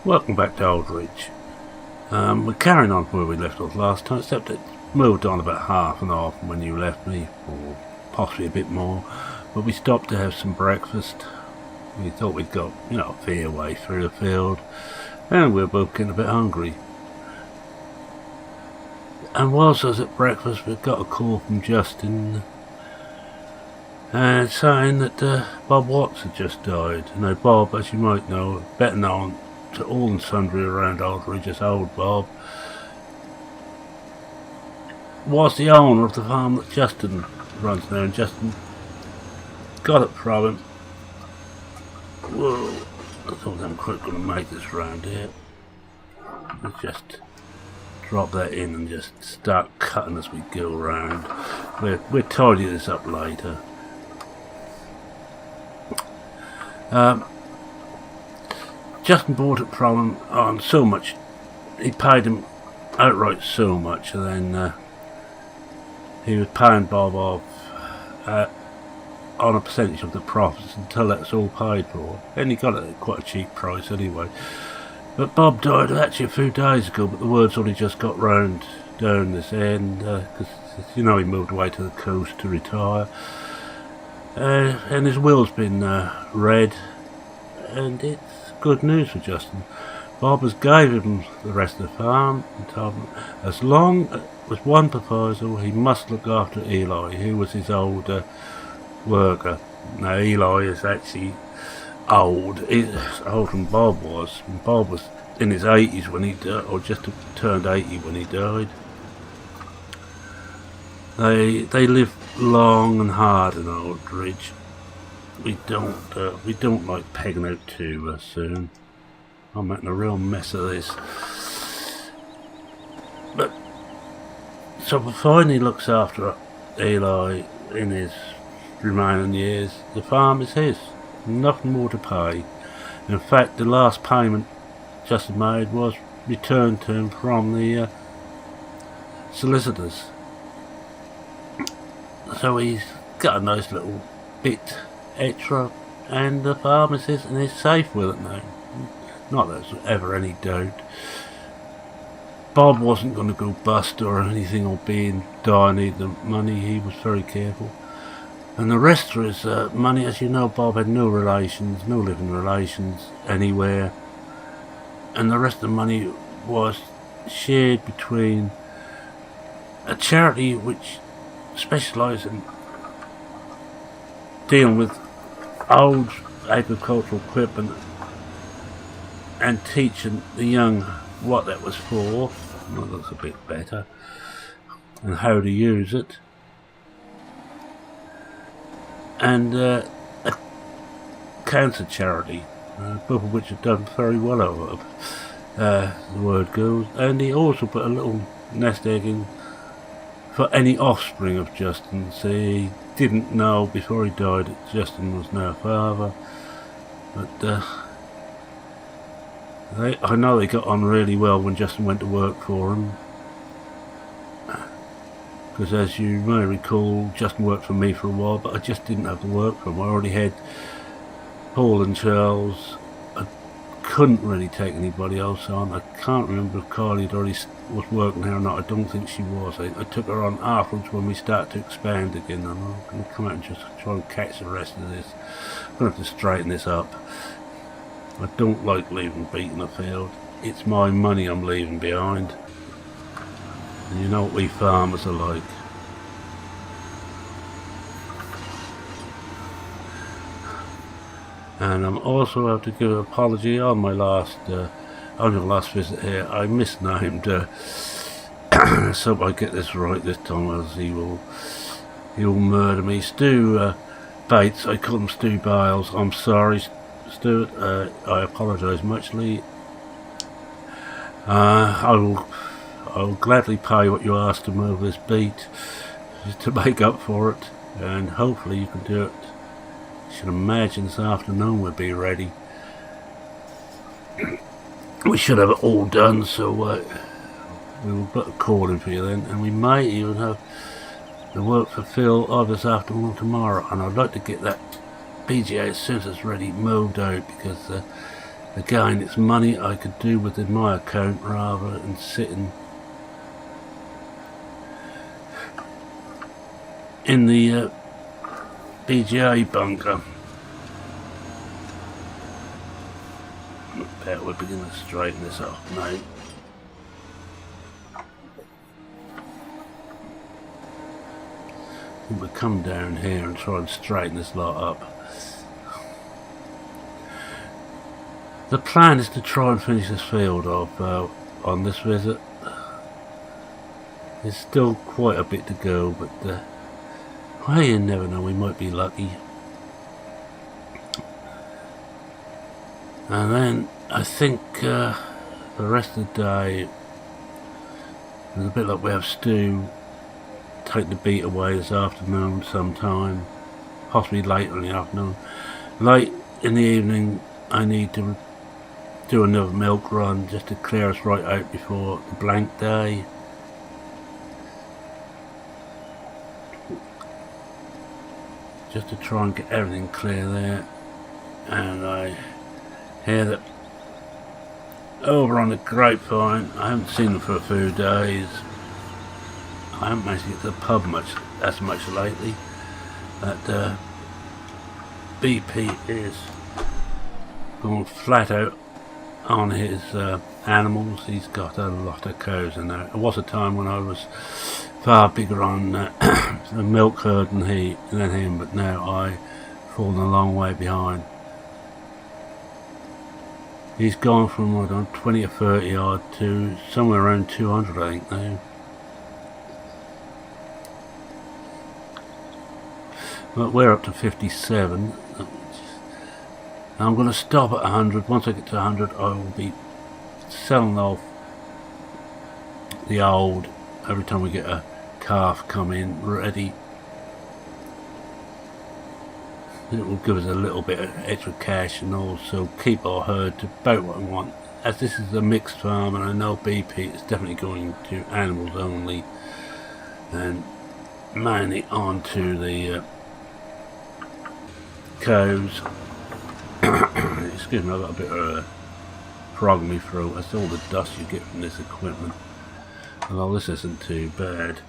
Welcome back to Aldridge. We're carrying on where we left off last time, except it moved on about half an hour from when you left me, or possibly a bit more. But we stopped to have some breakfast. We thought we'd got, a fair way through the field, and we were both getting a bit hungry. And whilst I was at breakfast, we got a call from Justin, saying that Bob Watts had just died. Now Bob, as you might know, better known to all and sundry around Aldridge as Old Bob, was the owner of the farm that Justin runs now, and Justin got it from him. Whoa, I thought I'm quite going to make this round here. Let's just drop that in and just start cutting as we go around. We'll tidy this up later. Justin bought it from him on so much. He paid him outright so much, and then he was paying Bob off on a percentage of the profits until that's all paid for. And he got it at quite a cheap price anyway. But Bob died actually a few days ago, but the word's only just got round down this end, because he moved away to the coast to retire. And his will's been read, and it's good news for Justin. Bob has gave him the rest of the farm and told him, as long as one proposal, he must look after Eli, who was his old worker. Now Eli is actually old. He's older than Bob was. And Bob was in his 80s when he died, or just turned 80 when he died. They live long and hard in Aldridge. We don't like pegging out too soon. I'm making a real mess of this. But so before he looks after Eli in his remaining years, the farm is his. Nothing more to pay. In fact, the last payment Justin made was returned to him from the solicitors. So he's got a nice little bit extra, and the farm is his, and he's safe with it now. Not that there's ever any doubt. Bob wasn't going to go bust or anything, or die needing the money. He was very careful. And the rest of his money, as you know, Bob had no living relations anywhere. And the rest of the money was shared between a charity which specialised in dealing with old agricultural equipment and teaching the young what that was for. Well, that's a bit better. And how to use it. And a cancer charity, both of which have done very well over the word goes. And he also put a little nest egg in for any offspring of Justin. He didn't know before he died that Justin was now a father, but I know they got on really well when Justin went to work for him, because as you may recall, Justin worked for me for a while, but I just didn't have to work for him. I already had Paul and Charles. I couldn't really take anybody else on. I can't remember if Carly had already was working here or not. I don't think she was. I took her on afterwards when we started to expand again, and I'm going to come out and just try and catch the rest of this. I'm going to have to straighten this up. I don't like leaving Beet in the field. It's my money I'm leaving behind. And you know what we farmers are like. And I'm also have to give an apology on my last visit here. I misnamed so I get this right this time, as he will murder me. Stu Bates, I call him Stu Biles. I'm sorry, Stuart. I apologise muchly. I will gladly pay what you ask to move this beet to make up for it, and hopefully you can do it. I should imagine this afternoon we'll be ready. We should have it all done, so we will put a call in for you then, and we may even have the work fulfilled either this afternoon or tomorrow. And I'd like to get that BGA as soon as it's ready moved out, because Again, it's money I could do within my account rather than sitting in the BGA bunker. Bet we're beginning to straighten this off, mate. We'll come down here and try and straighten this lot up. The plan is to try and finish this field off on this visit. There's still quite a bit to go, but well, you never know, we might be lucky. And then I think the rest of the day is a bit like we have Stu take the Beet away this afternoon sometime, possibly later in the afternoon. Late in the evening I need to do another milk run just to clear us right out before the blank day. Just to try and get everything clear there. And I hear that over on the grapevine, I haven't seen them for a few days. I haven't managed to get to the pub as much lately. That BP is going flat out on his animals. He's got a lot of cows in there. There was a time when I was far bigger on the milk herd than him, but now I've fallen a long way behind. He's gone from, I don't know, 20 or 30 odd to somewhere around 200, I think, now. But we're up to 57. I'm going to stop at 100. Once I get to 100, I will be selling off the old every time we get a calf come in ready. It will give us a little bit of extra cash and also keep our herd to about what I want. As this is a mixed farm and I know BP is definitely going to animals only and mainly onto the cows. Excuse me, I've got a bit of a frog in my throat. That's all the dust you get from this equipment. Although this isn't too bad.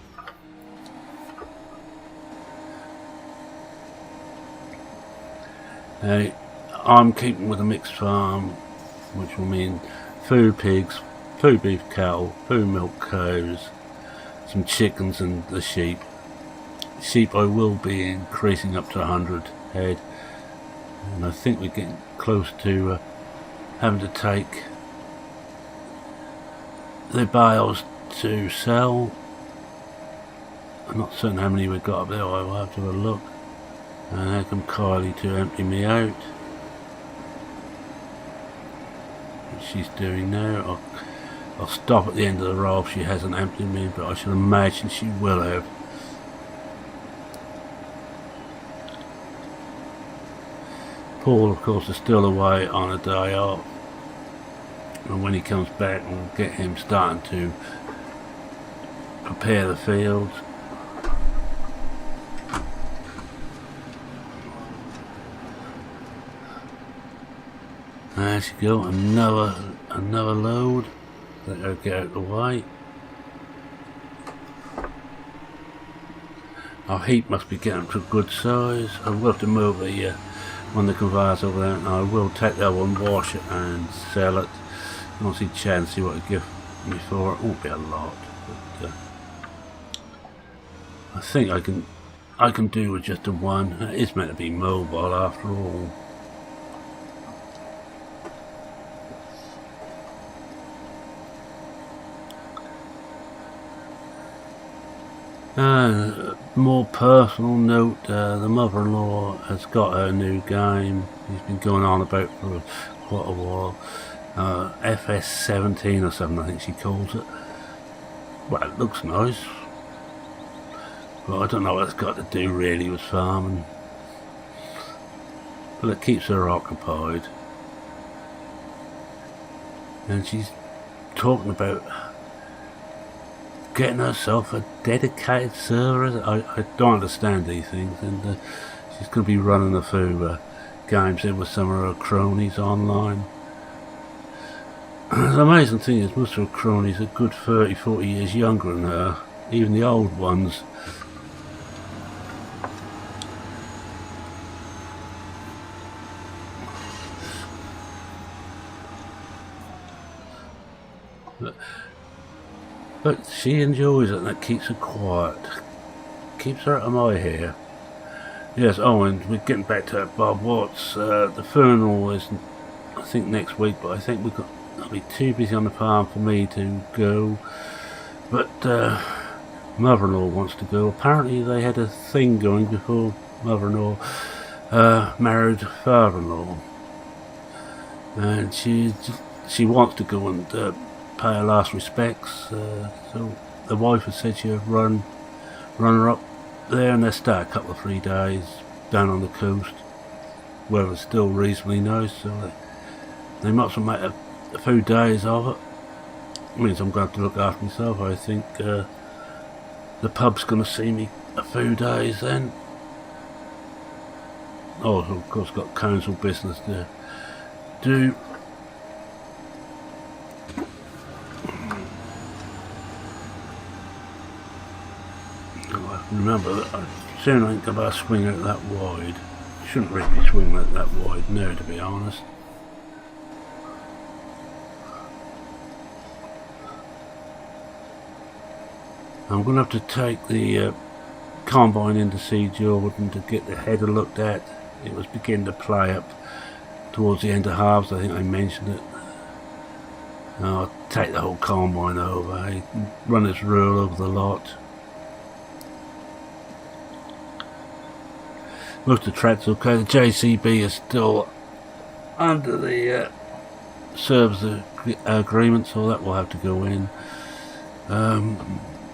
I'm keeping with a mixed farm, which will mean food pigs, food beef cattle, food milk cows, some chickens and the sheep. Sheep I will be increasing up to 100 head. And I think we're getting close to having to take the bales to sell. I'm not certain how many we've got up there. I will have to have a look. And here come Kylie to empty me out. What she's doing now. I'll stop at the end of the row if she hasn't emptied me, but I should imagine she will have. Paul, of course, is still away on a day off, and when he comes back, we'll get him starting to prepare the fields. There she go, another load. Let her get out of the way. Our heap must be getting to a good size. I will have to move the one of the conveyors over there, and I will take that one, wash it and sell it. And I'll see Chad and see what it gives me for it. Won't be a lot, but I think I can do with just the one. It is meant to be mobile after all. More personal note, the mother-in-law has got her new game. He's been going on about for quite a while. FS17 or something, I think she calls it. Well, it looks nice, but I don't know what it's got to do really with farming. But it keeps her occupied. And she's talking about getting herself a dedicated server. I don't understand these things, and she's going to be running a few games in with some of her cronies online. The amazing thing is most of her cronies are good 30-40 years younger than her, even the old ones. But she enjoys it, and that keeps her quiet. Keeps her out of my hair. Yes, oh, and we're getting back to that Bob Watts. The funeral is, I think, next week, but I think I'll be too busy on the farm for me to go. But mother-in-law wants to go. Apparently they had a thing going before mother-in-law married father-in-law. And she wants to go and pay her last respects. So the wife has said she'll run her up there, and they'll stay a couple of 3 days down on the coast. Weather's still reasonably nice, so they might as well make a few days of it. It means I'm going to have to look after myself. I think the pub's going to see me a few days then. Oh, of course, got council business to do. Remember that I soon ain't going to swing it that wide. Shouldn't really be swinging it that wide now, to be honest. I'm going to have to take the combine into see Jordan to get the header looked at. It was beginning to play up towards the end of halves. I think I mentioned it. I'll take the whole combine over, run its rule over the lot. Most of the track's okay. The JCB is still under the service agreement, so that will have to go in.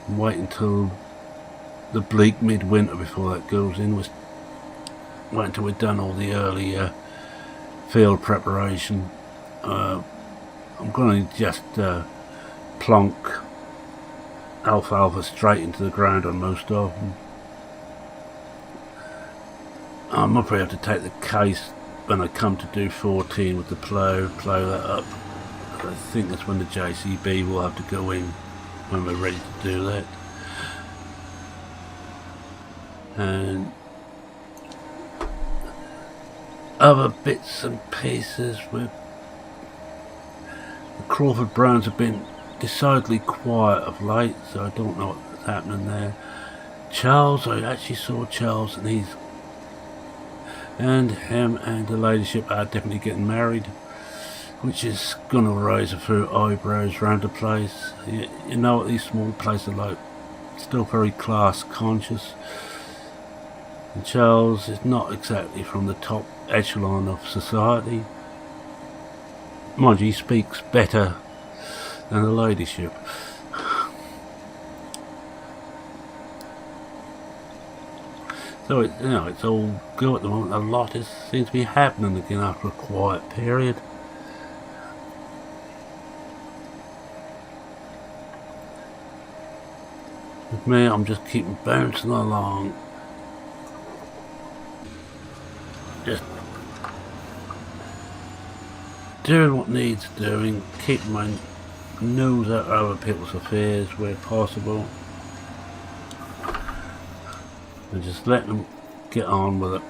Wait until the bleak midwinter before that goes in. Wait until we've done all the early field preparation. I'm going to just plonk alfalfa straight into the ground on most of them. I might probably have to take the case when I come to do 14 with the plough that up. I think that's when the JCB will have to go in, when we're ready to do that. And other bits and pieces with the Crawford Browns have been decidedly quiet of late, so I don't know what's happening there. Charles, I actually saw Charles, and him and the ladyship are definitely getting married, which is going to raise a few eyebrows round the place. You know what these small places are like, still very class conscious. And Charles is not exactly from the top echelon of society. Mind you, he speaks better than the ladyship. So it's all good at the moment. A lot seems to be happening again after a quiet period. With me, I'm just keeping bouncing along. Just doing what needs doing, keeping my nose out of other people's affairs where possible. And just let them get on with it.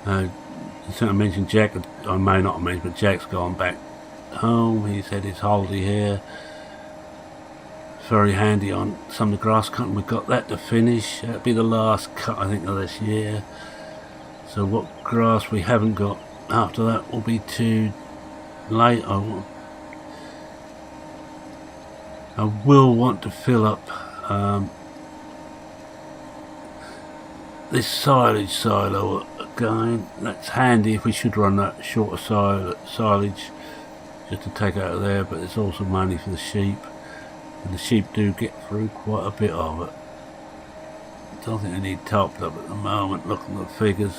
I think I mentioned Jack, I may not have mentioned, but Jack's gone back home. He's had his holiday here. Very handy on some of the grass cutting. We've got that to finish. That'll be the last cut, I think, of this year. So what grass we haven't got after that will be too late. I will want to fill up this silage silo again. That's handy if we should run that shorter silage just to take out of there, but it's also money for the sheep, and the sheep do get through quite a bit of it. I don't think they need topped up at the moment, looking at the figures.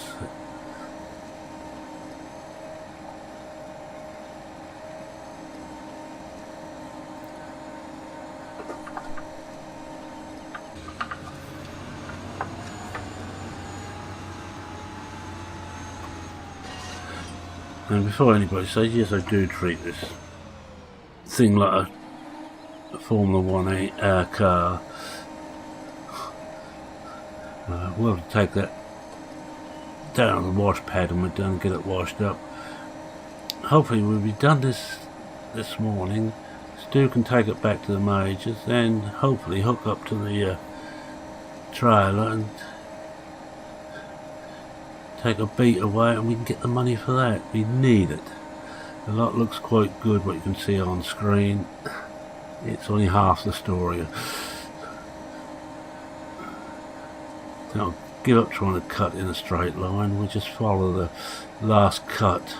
And before anybody says, yes, I do treat this thing like a Formula 1 car. We'll take that down on the wash pad and we're done, get it washed up. Hopefully we'll be done this morning. Stu can take it back to the majors, then hopefully hook up to the trailer and take a Beet away, and we can get the money for that. We need it. The lot looks quite good, what you can see on screen. It's only half the story. I'll give up trying to cut in a straight line. We just follow the last cut.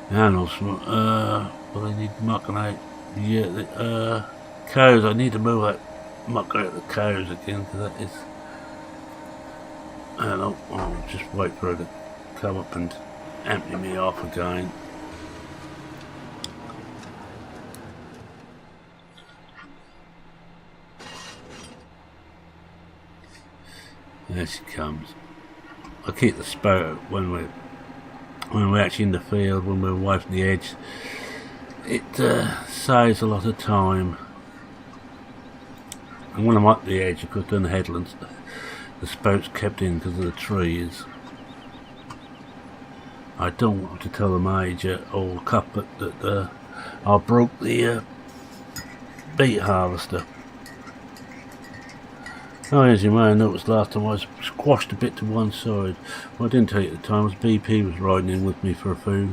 And also, well, I need mucking out. Yeah, the cows. I need to move out, muck out the cows again, because that is. And I'll just wait for her to come up and empty me off again. There she comes. I keep the spout when we're actually in the field, when we're away from the edge. It saves a lot of time. And when I'm up the edge, of course, down the headlands, the spout's kept in because of the trees. I don't want to tell the major or couplet that I broke the beet harvester. Oh, as you may have noticed last time, I was squashed a bit to one side. What I didn't tell you at the time was BP was riding in with me for a few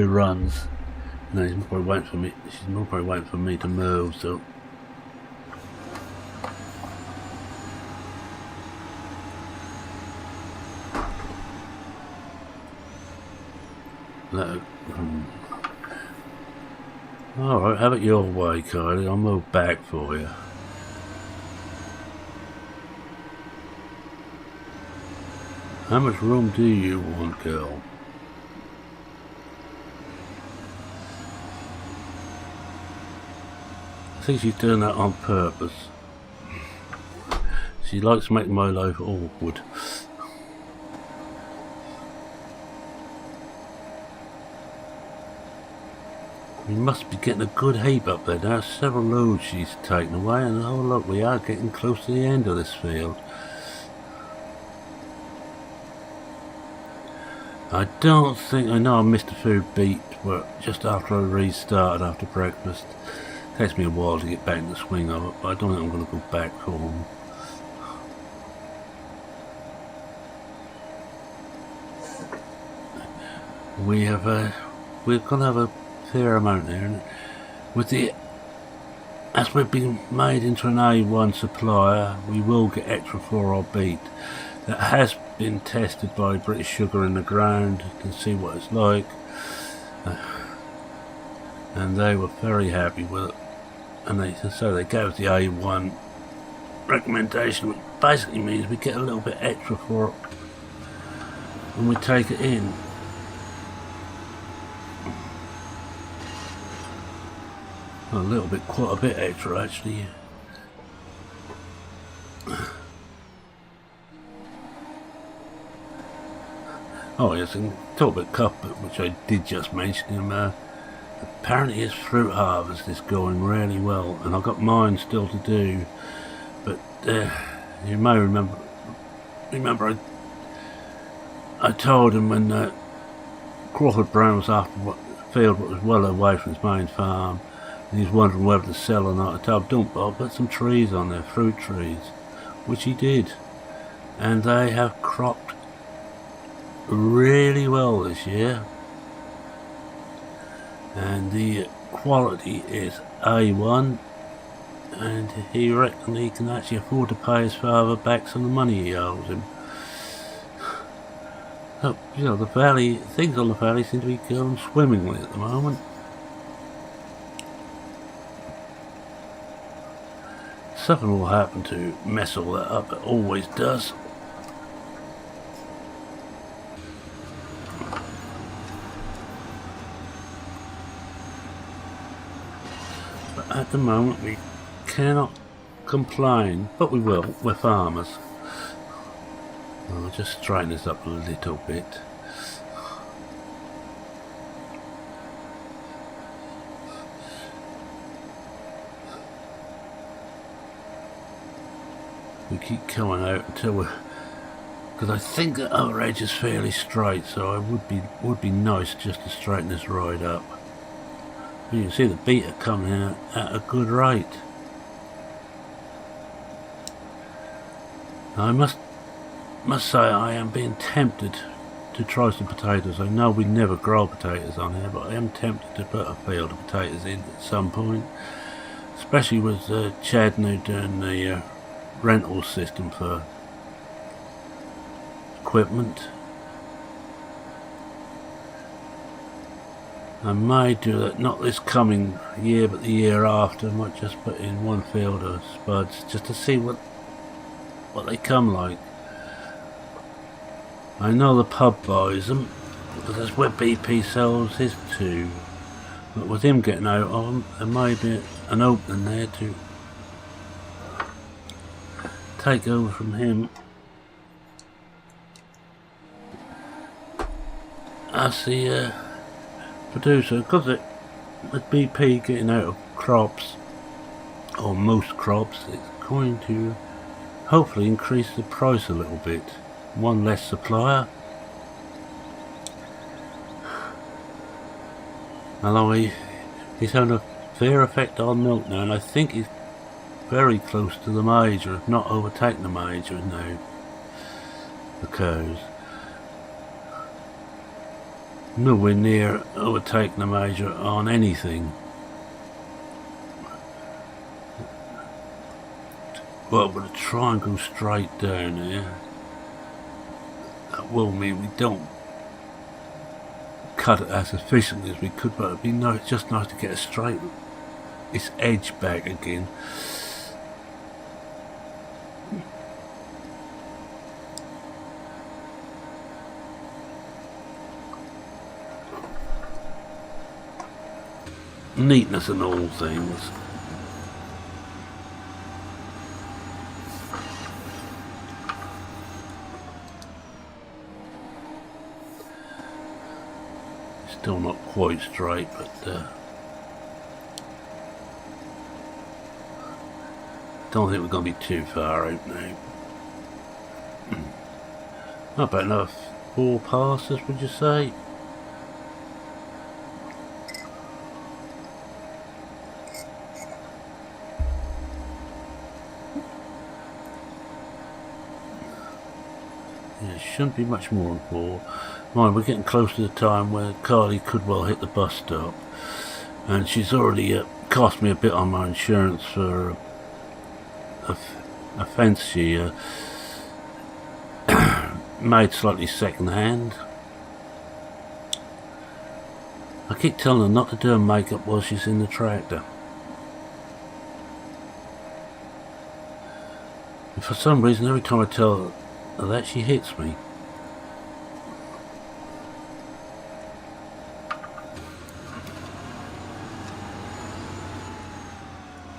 runs. No, she's probably waiting for me. She's probably waiting for me to move. So alright, have it your way, Kylie. I'll move back for you. How much room do you want, girl? I think she's doing that on purpose. She likes to make my life awkward. We must be getting a good heap up there now. Several loads she's taken away, and oh look, we are getting close to the end of this field. I don't think, I know I missed a few beet work just after I restarted after breakfast. It takes me a while to get back in the swing of it, but I don't think I'm going to go back for them. We're going to have a fair amount there, and with as we've been made into an A1 supplier, we will get extra for our beet. That has been tested by British Sugar in the ground. You can see what it's like, and they were very happy with it, and so they gave us the A1 recommendation, which basically means we get a little bit extra for it when we take it in. A little bit, quite a bit extra actually. Oh yes, and talk about Cuthbert, which I did just mention him. Apparently his fruit harvest is going really well, and I've got mine still to do. But you may remember I told him when Crawford Brown was after what field what was well away from his main farm, and he was wondering whether to sell or not. I told him, don't Bob, put some trees on there, fruit trees, which he did, and they have cropped really well this year, and the quality is A1, and he reckons he can actually afford to pay his father back some of the money he owes him. So, you know, things on the valley seem to be going swimmingly at the moment. Something will happen to mess all that up, it always does. at the moment we cannot complain, but we will. We're farmers. I'll just straighten this up a little bit. We keep coming out until we're, because I think the other edge is fairly straight, so it would be nice just to straighten this right up. You can see the beet are coming in at a good rate. I must say I am being tempted to try some potatoes. I know we never grow potatoes on here, but I am tempted to put a field of potatoes in at some point, especially with Chad now doing the rental system for equipment. I may do that, not this coming year, but the year after. I might just put in one field of spuds just to see what they come like. I know the pub buys them, because that's where BP sells his too. But with him getting out of them, there may be an opening there to take over from him. As the producer, because with BP getting out of crops, or most crops, it's going to hopefully increase the price a little bit. One less supplier. Although he's having a fair effect on milk now, and I think he's very close to the major, if not overtaking the major now. The cows. Nowhere near overtaking the major on anything. Well, we're going to try and go straight down here. That will mean we don't cut it as efficiently as we could, but it'd be nice, just nice to get a straight this edge back again. Neatness in all things. Still not quite straight, but don't think we're going to be too far out now. Not about another 4 passes, would you say? Yeah, it shouldn't be much more than 4. Mind, we're getting close to the time where Carly could well hit the bus stop, and she's already cost me a bit on my insurance for a fence she made slightly second hand. I keep telling her not to do her makeup while she's in the tractor. And for some reason, every time I tell her that, she hits me.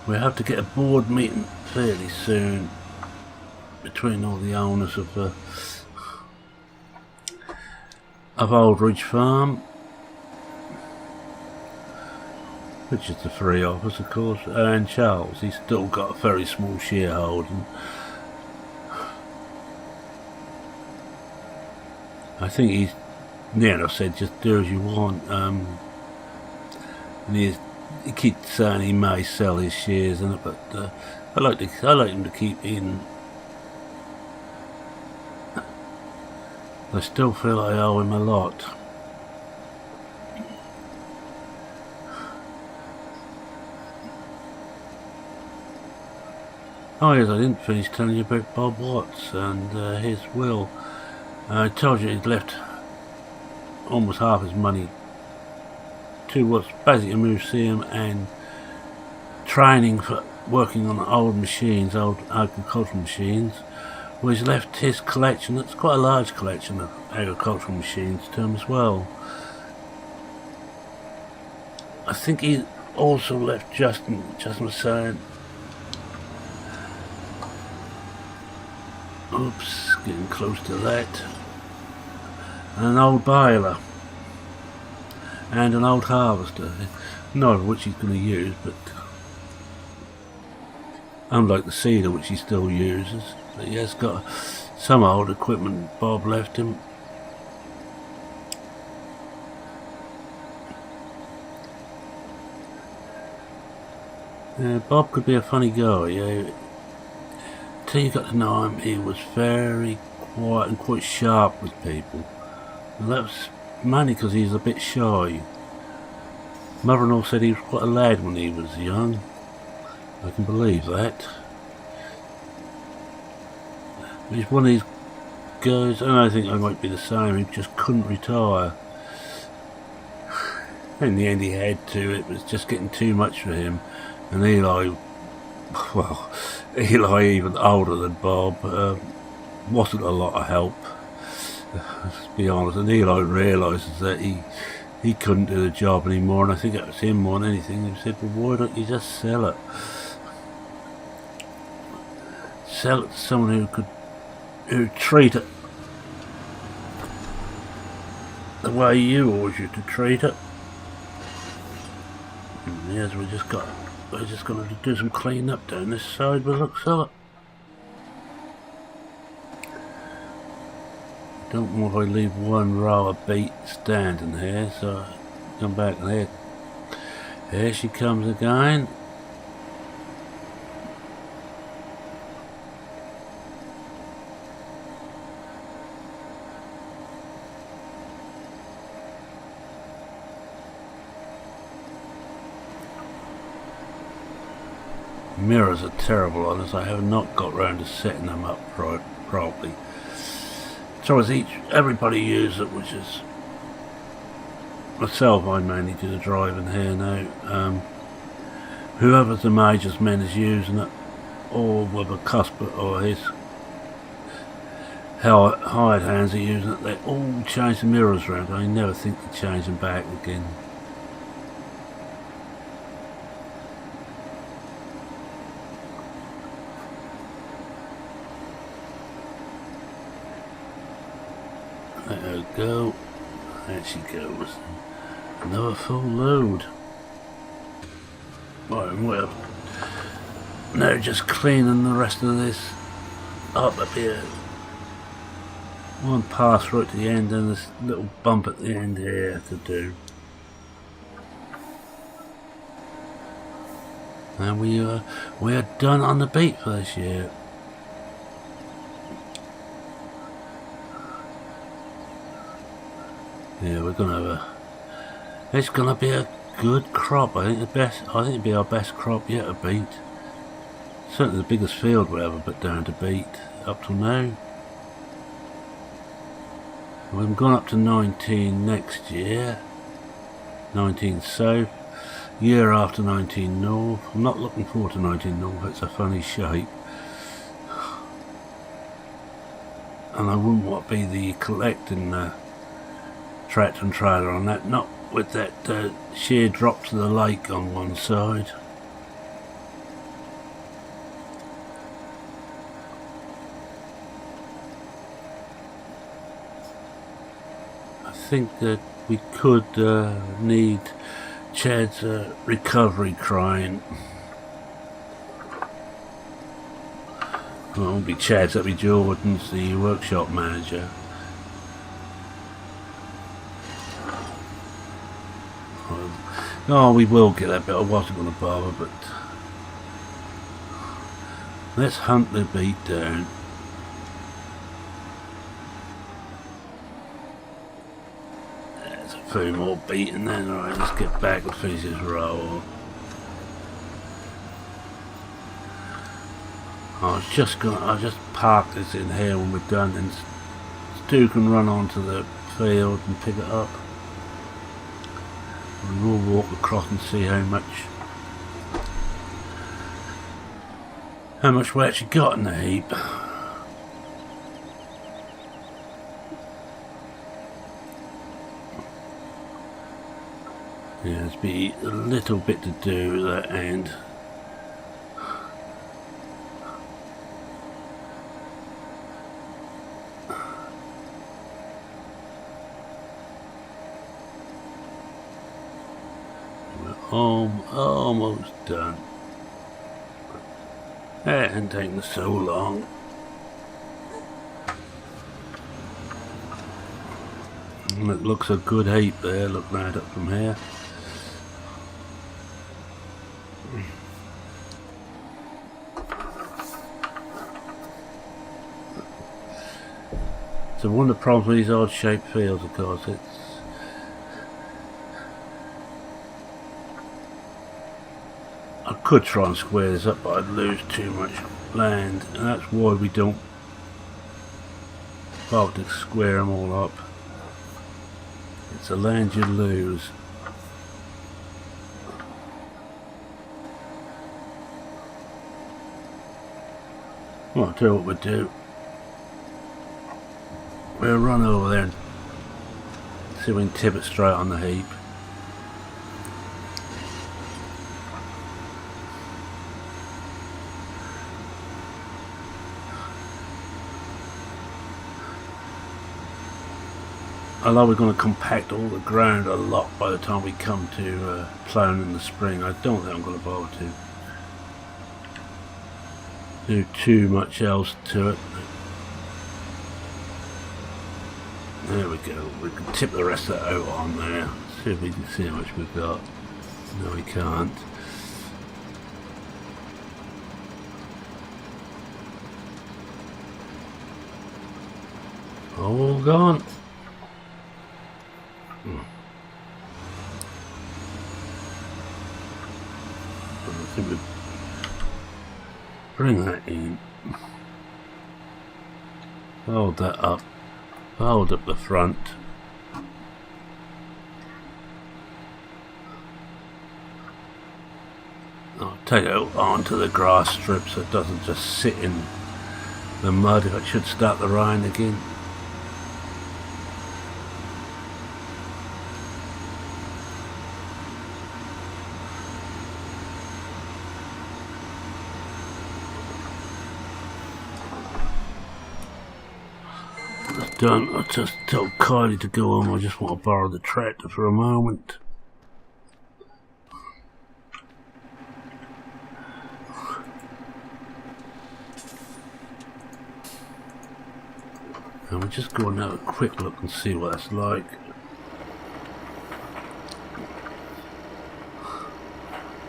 We have to get a board meeting fairly soon between all the owners of Old Ridge Farm, which is the 3 of us, of course, and Charles. He's still got a very small shareholding. I think he's near enough said just do as you want, and he keeps saying he may sell his shares in it, but I like him to keep in. I still feel I owe him a lot. Oh yes, I didn't finish telling you about Bob Watts and his will. I told you he'd left almost half his money to what's basically a museum and training for working on old machines, old agricultural machines, where he's left his collection. It's quite a large collection of agricultural machines to him as well. I think also left Justin was saying, oops, getting close to that, and an old baler and an old harvester, not of which he's going to use, but unlike the seeder which he still uses, but he has got some old equipment Bob left him. Bob could be a funny guy, yeah. Till you got to know him, he was very quiet and quite sharp with people. And that was mainly because he was a bit shy. Mother-in-law said he was quite a lad when he was young. I can believe that. He's one of these guys, and I think I might be the same, he just couldn't retire. In the end he had to, it was just getting too much for him. And Eli, well, Eli, even older than Bob, wasn't a lot of help, let's be honest. And Eli realises that he couldn't do the job anymore, and I think it was him more than anything. He said, well, why don't you just sell it? Sell it to someone who'd treat it the way you always used to treat it. And yes, we're just going to do some cleaning up down this side, but look, sell it. Don't want to leave one row of beet standing here, so I come back and here she comes again. Mirrors are terrible on us. I have not got round to setting them up properly. So as everybody uses it, which is myself, I mainly do the driving here now. Whoever the major's men is using it, or whether Cuthbert or his hired hands are using it, they all change the mirrors around. I never think to change them back again. There we go. There she goes. Another full load. Right, well, now just cleaning the rest of this up a bit. One pass right to the end and this little bump at the end here to do. And we are done on the beet for this year. Yeah, we're gonna have it's gonna be a good crop. I think it'll be our best crop yet of beet. Certainly the biggest field we ever put down to beet up till now. We've gone up to 19 next year. 19 south. Year after 19 north. I'm not looking forward to 19 north. It's a funny shape. And I wouldn't want to be the collecting tractor and trailer on that, not with that sheer drop to the lake on one side. I think that we could need Chad's recovery crane. Well, it won't be Chad's, that'll be Jordan's, the workshop manager. Oh, we will get that bit. I wasn't going to bother, but let's hunt the beet down. There's a few more beet in there. Alright, let's get back and finish this roll. I'll just park this in here when we're done, and Stu can run onto the field and pick it up. And we'll walk across and see how much we actually got in the heap. Yeah, there's be a little bit to do at that end. Almost done. That ain't taking so long. And it looks a good heap there, looking at it from here. So one of the problems with these odd shaped fields, of course, I could try and square this up, but I'd lose too much land, and that's why we don't bother to square them all up. It's the land you lose. Well, I'll tell you what we'll do. We'll run over there and see if we can tip it straight on the heap. Although we're going to compact all the ground a lot by the time we come to ploughing in the spring, I don't think I'm going to bother to do too much else to it. There we go. We can tip the rest of that out on there. See if we can see how much we've got. No, we can't. All gone. I think we bring that in. Hold that up. Hold up the front. I'll take it out onto the grass strip so it doesn't just sit in the mud if it should start to rain again. Done. I just told Kylie to go home. I just want to borrow the tractor for a moment. And we'll just go and have a quick look and see what that's like.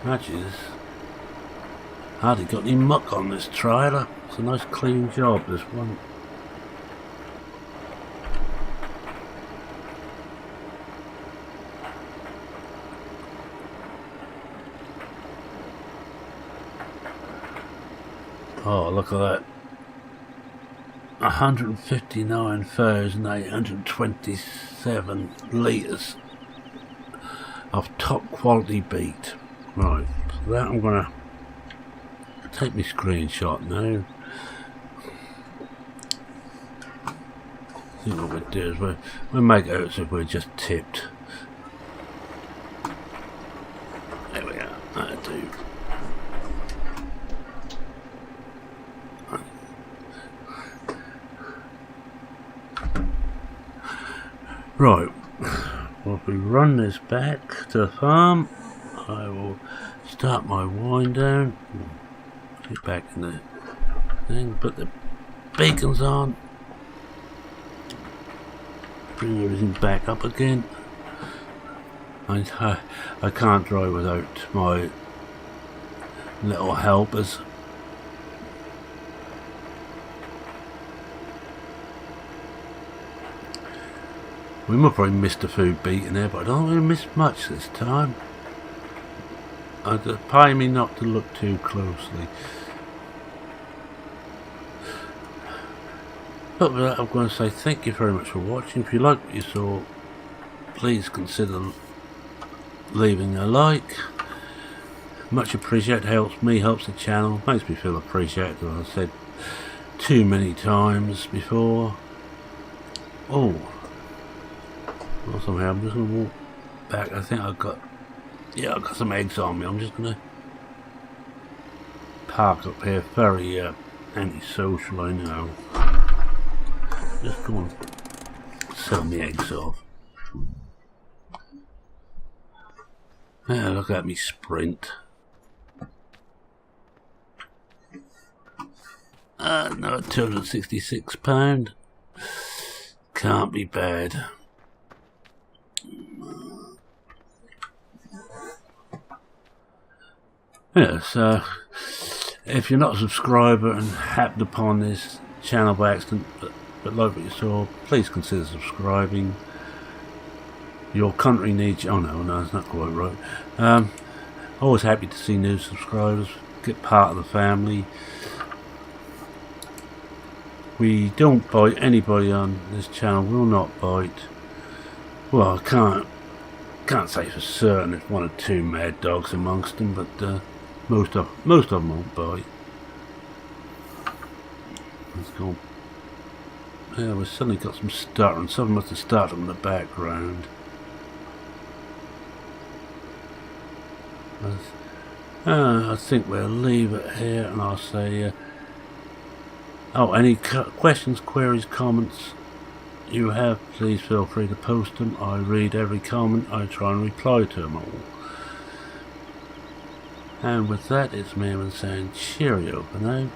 Matches. Hardly got any muck on this trailer. It's a nice clean job, this one. Oh, look at that. 159,827 litres of top quality beet. Right, so that I'm going to take my screenshot now. I think what we'll do is we'll make it out as if we're just tipped. There we are, that'll do. Right, well, if we run this back to the farm, I will start my wind down. Get back in the thing, put the beacons on, bring everything back up again. I can't drive without my little helpers. We might probably miss the food beet in there, but I don't really miss much this time. It'd pay me not to look too closely. But with that, I'm going to say thank you very much for watching. If you like what you saw, please consider leaving a like. Much appreciated. Helps me, helps the channel, makes me feel appreciated, as I said too many times before. Oh. Well, somehow I'm just going to walk back. I think I've got Yeah, I've got some eggs on me. I'm just gonna park up here. Very antisocial, I know. Just go and sell me eggs off. Yeah, look at me sprint. No, £266. Can't be bad. Yeah, so if you're not a subscriber and happened upon this channel by accident, but like what you saw, please consider subscribing. Your country needs you. Oh no, it's not quite right. Always happy to see new subscribers, get part of the family. We don't bite anybody on this channel. Will not bite. Well, I can't say for certain if one or two mad dogs amongst them, but most of them won't bite. Let's go. Yeah, we've suddenly got some stuttering. Someone must have started in the background. I think we'll leave it here, and I'll say. Oh, any questions, queries, comments you have, please feel free to post them. I read every comment. I try and reply to them all. And with that, it's me saying cheerio for now.